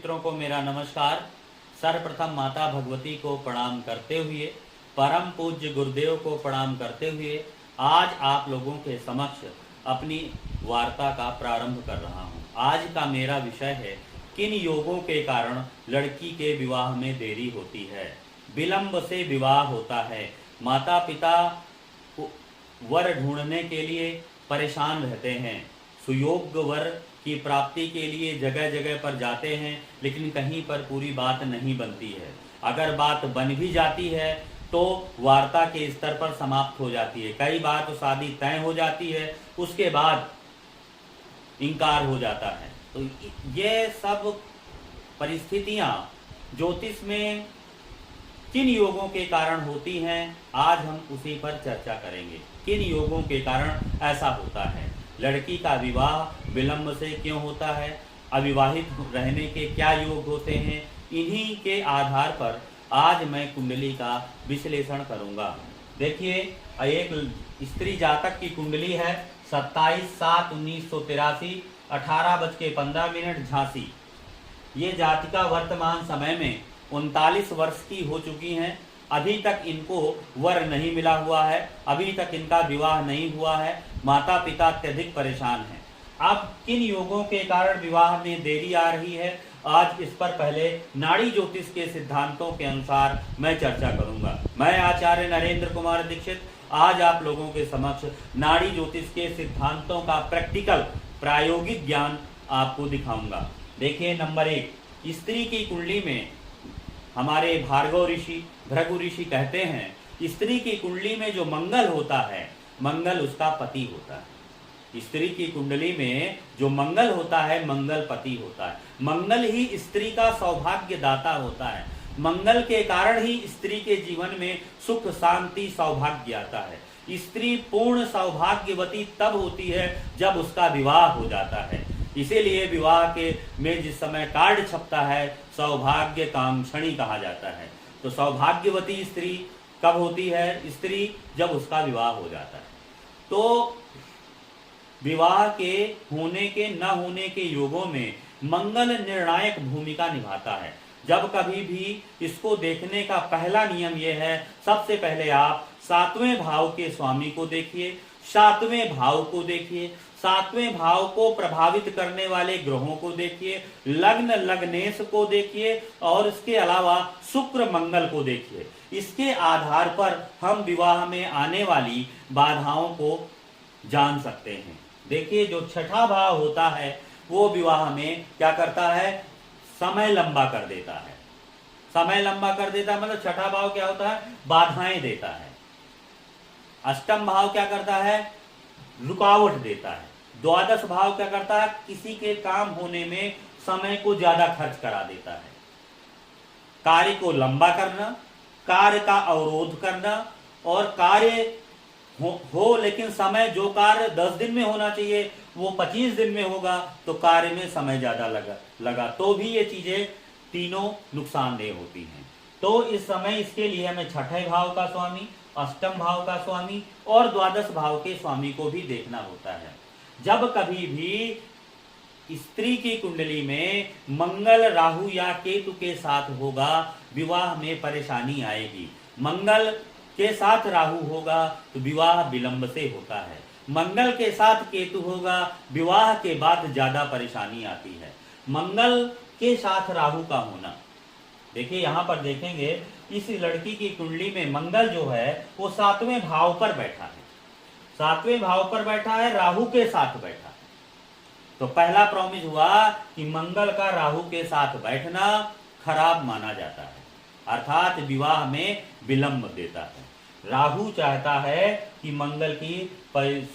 मित्रों को मेरा नमस्कार। सर्वप्रथम माता भगवती को प्रणाम करते हुए, परम पूज्य गुरुदेव को प्रणाम करते हुए आज आप लोगों के समक्ष अपनी वार्ता का प्रारंभ कर रहा हूँ। आज का मेरा विषय है, किन योगों के कारण लड़की के विवाह में देरी होती है, विलंब से विवाह होता है। माता पिता वर ढूंढने के लिए परेशान रहते हैं, सुयोग्य वर की प्राप्ति के लिए जगह जगह पर जाते हैं, लेकिन कहीं पर पूरी बात नहीं बनती है। अगर बात बन भी जाती है तो वार्ता के स्तर पर समाप्त हो जाती है। कई बार तो शादी तय हो जाती है, उसके बाद इनकार हो जाता है। तो ये सब परिस्थितियां ज्योतिष में किन योगों के कारण होती हैं, आज हम उसी पर चर्चा करेंगे। किन योगों के कारण ऐसा होता है, लड़की का विवाह विलंब से क्यों होता है, अविवाहित रहने के क्या योग होते हैं, इन्हीं के आधार पर आज मैं कुंडली का विश्लेषण करूंगा। देखिए, एक स्त्री जातक की कुंडली है 27/7/1983 18:15 झांसी। ये जातिका वर्तमान समय में 39 वर्ष की हो चुकी हैं। अभी तक इनको वर नहीं मिला हुआ है, अभी तक इनका विवाह नहीं हुआ है। माता पिता अत्यधिक परेशान हैं। अब किन योगों के कारण विवाह में देरी आ रही है, आज इस पर पहले नाड़ी ज्योतिष के सिद्धांतों के अनुसार मैं चर्चा करूंगा। मैं आचार्य नरेंद्र कुमार दीक्षित आज आप लोगों के समक्ष नाड़ी ज्योतिष के सिद्धांतों का प्रैक्टिकल प्रायोगिक ज्ञान आपको दिखाऊंगा। देखिए, नंबर 1, स्त्री की कुंडली में हमारे भार्गव ऋषि भृगु ऋषि कहते हैं, स्त्री की कुंडली में जो मंगल होता है, मंगल उसका पति होता है। स्त्री की कुंडली में जो मंगल होता है, मंगल पति होता है। मंगल ही स्त्री का सौभाग्य दाता होता है। मंगल के कारण ही स्त्री के जीवन में सुख शांति सौभाग्य आता है। स्त्री पूर्ण सौभाग्यवती तब होती है जब उसका विवाह हो जाता है। इसीलिए विवाह के में जिस समय कार्ड छपता है, सौभाग्य कामक्षणी कहा जाता है। तो सौभाग्यवती स्त्री कब होती है? स्त्री जब उसका विवाह हो जाता है। तो विवाह के होने के न होने के योगों में मंगल निर्णायक भूमिका निभाता है। जब कभी भी इसको देखने का पहला नियम यह है, सबसे पहले आप 7वें भाव के स्वामी को देखिए, 7वें भाव को देखिए, 7वें भाव को प्रभावित करने वाले ग्रहों को देखिए, लग्न लग्नेश को देखिए, और इसके अलावा शुक्र मंगल को देखिए। इसके आधार पर हम विवाह में आने वाली बाधाओं को जान सकते हैं। देखिए, जो छठा भाव होता है वो विवाह में क्या करता है? समय लंबा कर देता है। समय लंबा कर देता है मतलब छठा भाव क्या होता है? बाधाएं देता है। अष्टम भाव क्या करता है? रुकावट देता है। द्वादश भाव क्या करता है? किसी के काम होने में समय को ज्यादा खर्च करा देता है। कार्य को लंबा करना, कार्य का अवरोध करना, और कार्य हो लेकिन समय जो कार्य 10 दिन में होना चाहिए वो 25 दिन में होगा, तो कार्य में समय ज्यादा लगा तो भी ये चीजें तीनों नुकसानदेह होती हैं। तो इस समय इसके लिए हमें छठे भाव का स्वामी, अष्टम भाव का स्वामी और द्वादश भाव के स्वामी को भी देखना होता है। जब कभी भी स्त्री की कुंडली में मंगल राहु या केतु के साथ होगा, विवाह में परेशानी आएगी। मंगल के साथ राहु होगा तो विवाह विलंब से होता है। मंगल के साथ केतु होगा, विवाह के बाद ज्यादा परेशानी आती है। मंगल के साथ राहु का होना, देखिए यहां पर देखेंगे, इस लड़की की कुंडली में मंगल जो है वो 7वें भाव पर बैठा है। 7वें भाव पर बैठा है, राहु के साथ बैठा है। तो पहला प्रॉमिस हुआ कि मंगल का राहु के साथ बैठना खराब माना जाता है, अर्थात विवाह में विलंब देता है। राहु चाहता है कि मंगल की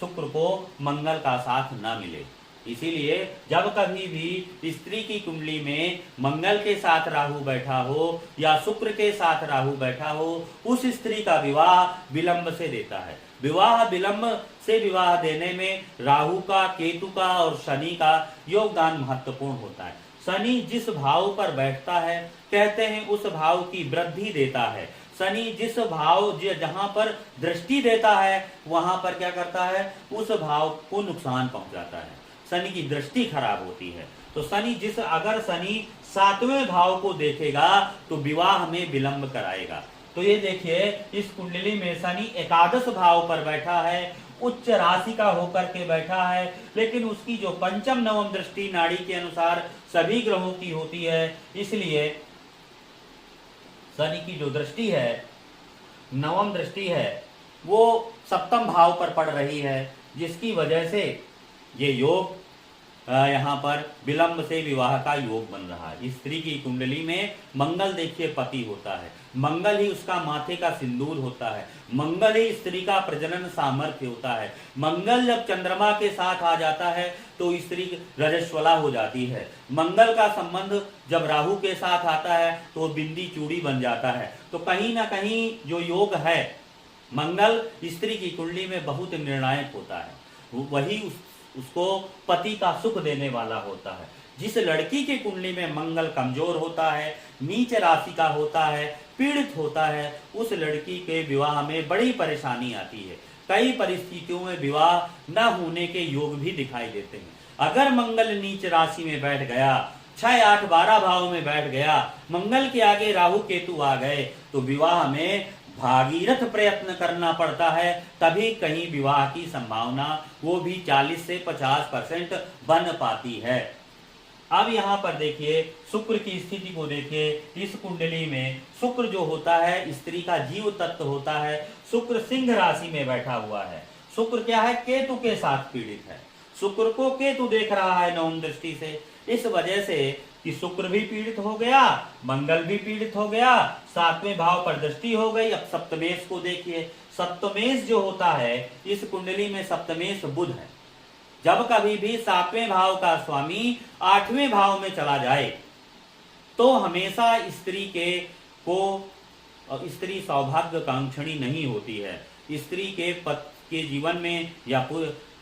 शुक्र को मंगल का साथ ना मिले। इसीलिए जब कभी भी स्त्री की कुंडली में मंगल के साथ राहु बैठा हो या शुक्र के साथ राहु बैठा हो, उस स्त्री का विवाह विलंब से देता है। विवाह विलंब से विवाह देने में राहु का, केतु का और शनि का योगदान महत्वपूर्ण होता है। शनि जिस भाव पर बैठता है, कहते हैं उस भाव की वृद्धि देता है। शनि जिस भाव जहां पर दृष्टि देता है वहां पर क्या करता है? उस भाव को नुकसान पहुंचाता है। शनि की दृष्टि खराब होती है। तो शनि अगर शनि सातवें भाव को देखेगा तो विवाह में विलंब कराएगा। तो ये देखिए इस कुंडली में शनि एकादश भाव पर बैठा है, उच्च राशि का होकर के बैठा है, लेकिन उसकी जो पंचम नवम दृष्टि नाड़ी के अनुसार सभी ग्रहों की होती है, इसलिए शनि की जो दृष्टि है, नवम दृष्टि है, वो सप्तम भाव पर पड़ रही है, जिसकी वजह से ये योग यहाँ पर विलंब से विवाह का योग बन रहा है। स्त्री की कुंडली में मंगल देखिए पति होता है, मंगल ही उसका माथे का सिंदूर होता है, मंगल ही स्त्री का प्रजनन सामर्थ्य होता है। मंगल जब चंद्रमा के साथ आ जाता है तो स्त्री रजस्वला हो जाती है। मंगल का संबंध जब राहु के साथ आता है तो बिंदी चूड़ी बन जाता है। तो कहीं ना कहीं जो योग है मंगल स्त्री की कुंडली में बहुत निर्णायक होता है, वही उसको पति का सुख देने वाला होता है। जिस लड़की के कुंडली में मंगल कमजोर होता है, नीच राशि का होता है, पीड़ित होता है, उस लड़की के विवाह में बड़ी परेशानी आती है। कई परिस्थितियों में विवाह न होने के योग भी दिखाई देते हैं। अगर मंगल नीच राशि में बैठ गया, 6, 8, 12 भाव में बैठ गया, मंगल के आगे राहु केतु आ गए, तो विवाह में भागीरथ प्रयत्न करना पड़ता है, तभी कहीं विवाह की संभावना वो भी 40 से 50% बन पाती है। अब यहाँ पर देखिए शुक्र की स्थिति को देखिए। इस कुंडली में शुक्र जो होता है स्त्री का जीव तत्व होता है। शुक्र सिंह राशि में बैठा हुआ है। शुक्र क्या है, केतु के साथ पीड़ित है। शुक्र को केतु देख रहा है नवम दृष्टि से, इस वजह से कि शुक्र भी पीड़ित हो गया, मंगल भी पीड़ित हो गया, सातवें भाव पर दृष्टि हो गई। अब सप्तमेश को देखिए, सप्तमेश जो होता है इस कुंडली में सप्तमेश बुध है। जब कभी भी सातवें भाव का स्वामी आठवें भाव में चला जाए तो हमेशा स्त्री सौभाग्य कांक्षणी नहीं होती है। स्त्री के जीवन में या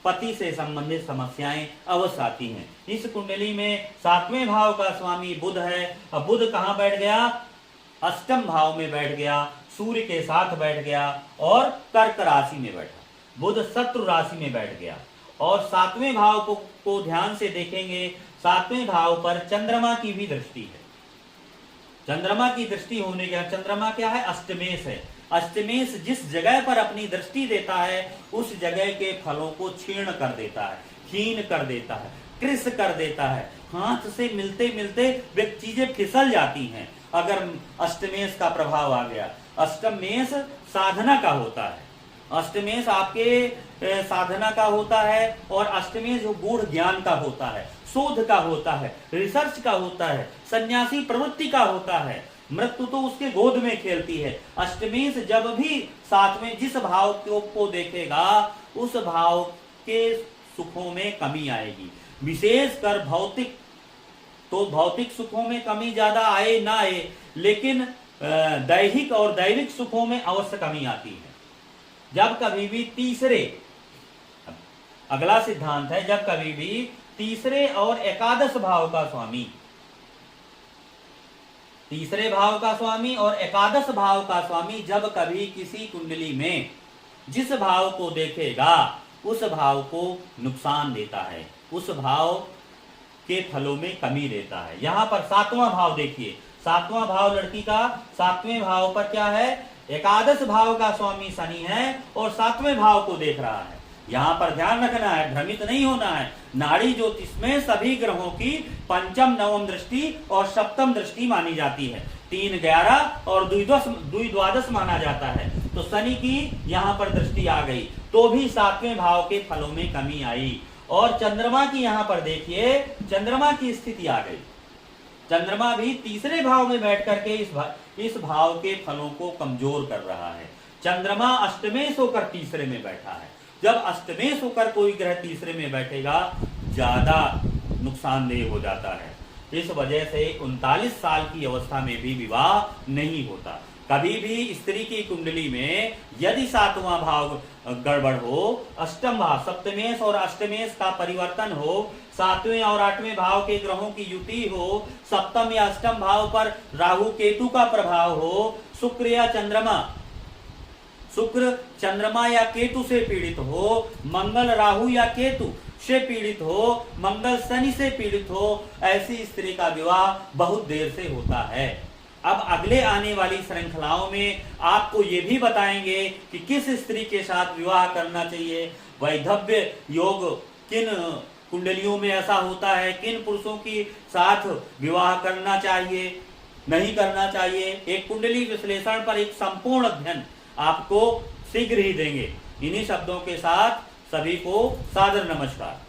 पति से संबंधित समस्याएं अवश्य आती हैं। इस कुंडली में सातवें भाव का स्वामी बुध है। अब बुध कहाँ बैठ गया, अष्टम भाव में बैठ गया, सूर्य के साथ बैठ गया और कर्क राशि में बैठा। बुध शत्रु राशि में बैठ गया। और सातवें भाव को ध्यान से देखेंगे, सातवें भाव पर चंद्रमा की भी दृष्टि है। चंद्रमा की दृष्टि होने के, चंद्रमा क्या है, अष्टमेश है। अष्टमेश जिस जगह पर अपनी दृष्टि देता है उस जगह के फलों को क्षीण कर देता है, हीन कर देता है, कृश कर देता है। हाथ से मिलते मिलते वे चीजें फिसल जाती हैं अगर अष्टमेश का प्रभाव आ गया। अष्टमेश साधना का होता है, अष्टमेश आपके साधना का होता है, और अष्टमेश जो गूढ़ ज्ञान का होता है, शोध का होता है, रिसर्च का होता है, सन्यासी प्रवृत्ति का होता है। मृत्यु तो उसके गोद में खेलती है। अष्टमेश जब भी साथ में जिस भाव को देखेगा उस भाव के सुखों में कमी आएगी। विशेषकर भौतिक सुखों में कमी ज्यादा आए ना आए, लेकिन दैहिक और दैविक सुखों में अवश्य कमी आती है। जब कभी भी अगला सिद्धांत है, जब कभी भी तीसरे और एकादश भाव का स्वामी, तीसरे भाव का स्वामी और एकादश भाव का स्वामी जब कभी किसी कुंडली में जिस भाव को देखेगा उस भाव को नुकसान देता है, उस भाव के फलों में कमी देता है। यहां पर सातवां भाव देखिए, सातवां भाव लड़की का, सातवें भाव पर क्या है, एकादश भाव का स्वामी शनि है और सातवें भाव को देख रहा है। यहां पर ध्यान रखना है, भ्रमित नहीं होना है। नाड़ी ज्योतिष में सभी ग्रहों की पंचम नवम दृष्टि और सप्तम दृष्टि मानी जाती है। 3, 11 और 2 द्वादश माना जाता है। तो शनि की यहां पर दृष्टि आ गई तो भी सातवें भाव के फलों में कमी आई। और चंद्रमा की यहां पर देखिए, चंद्रमा की स्थिति आ गई। चंद्रमा भी तीसरे भाव में बैठ करके इस भाव के फलों को कमजोर कर रहा है। चंद्रमा अष्टमेश होकर तीसरे में बैठा है। जब अष्टमेश होकर कोई ग्रह तीसरे में बैठेगा ज्यादा नुकसानदेह हो जाता है। इस वजह से 39 साल की अवस्था में भी विवाह नहीं होता। कभी भी स्त्री की कुंडली में यदि सातवां भाव गड़बड़ हो, अष्टम भाव, सप्तमेश और अष्टमेश का परिवर्तन हो, सातवें और आठवें भाव के ग्रहों की युति हो, सप्तम या अष्टम भाव पर राहु केतु का प्रभाव हो, शुक्र या चंद्रमा शुक्र चंद्रमा या केतु से पीड़ित हो, मंगल राहु या केतु से पीड़ित हो, मंगल शनि से पीड़ित हो, ऐसी स्त्री का विवाह बहुत देर से होता है। अब अगले आने वाली श्रृंखलाओं में आपको ये भी बताएंगे कि किस स्त्री के साथ विवाह करना चाहिए, वैधव्य योग किन कुंडलियों में ऐसा होता है, किन पुरुषों के साथ विवाह करना चाहिए, नहीं करना चाहिए। एक कुंडली विश्लेषण पर एक संपूर्ण अध्ययन आपको शीघ्र ही देंगे। इन्हीं शब्दों के साथ सभी को सादर नमस्कार।